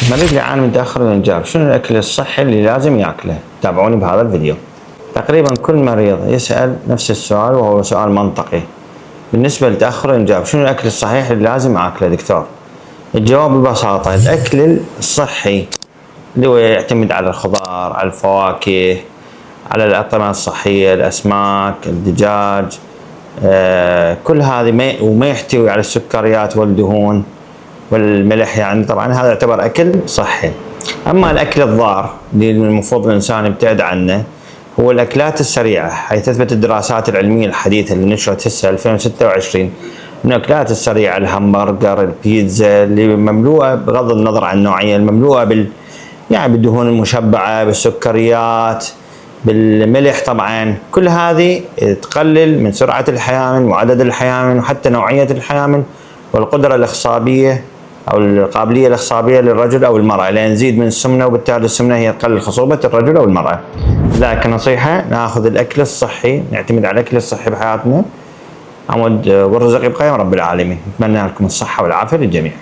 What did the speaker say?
مريض اللي يعاني من تأخر الإنجاب، شنو الأكل الصحي اللي لازم ياكله؟ تابعوني بهذا الفيديو. تقريبا كل مريض يسأل نفس السؤال وهو سؤال منطقي. بالنسبة لتأخر الإنجاب، شنو الأكل الصحيح اللي لازم أكله دكتور؟ الجواب ببساطة، الأكل الصحي اللي هو يعتمد على الخضار، على الفواكه، على الأطعمة الصحية، الأسماك، الدجاج، كل هذه وما يحتوي على السكريات والدهون والملح، يعني طبعا هذا يعتبر أكل صحي. أما الأكل الضار اللي المفروض الإنسان يبتعد عنه هو الأكلات السريعة، حيث تثبت الدراسات العلمية الحديثة اللي نشرت هسه 2026 إن الأكلات السريعة الهمبرجر، البيتزا اللي مملوءة بغض النظر عن النوعية، المملوءة يعني بالدهون المشبعة، بالسكريات، بالملح، طبعا كل هذه تقلل من سرعة الحيامل وعدد الحيامل وحتى نوعية الحيامل والقدرة الإخصابية أو القابلية الإخصابية للرجل أو المرأة، لأن نزيد من السمنة، وبالتالي السمنة هي تقلل خصوبة الرجل أو المرأة. لكن نصيحة، ناخذ الأكل الصحي، نعتمد على الأكل الصحي بحياتنا. عمود والرزق يبقى يوم رب العالمين. نتمنى لكم الصحة والعافية للجميع.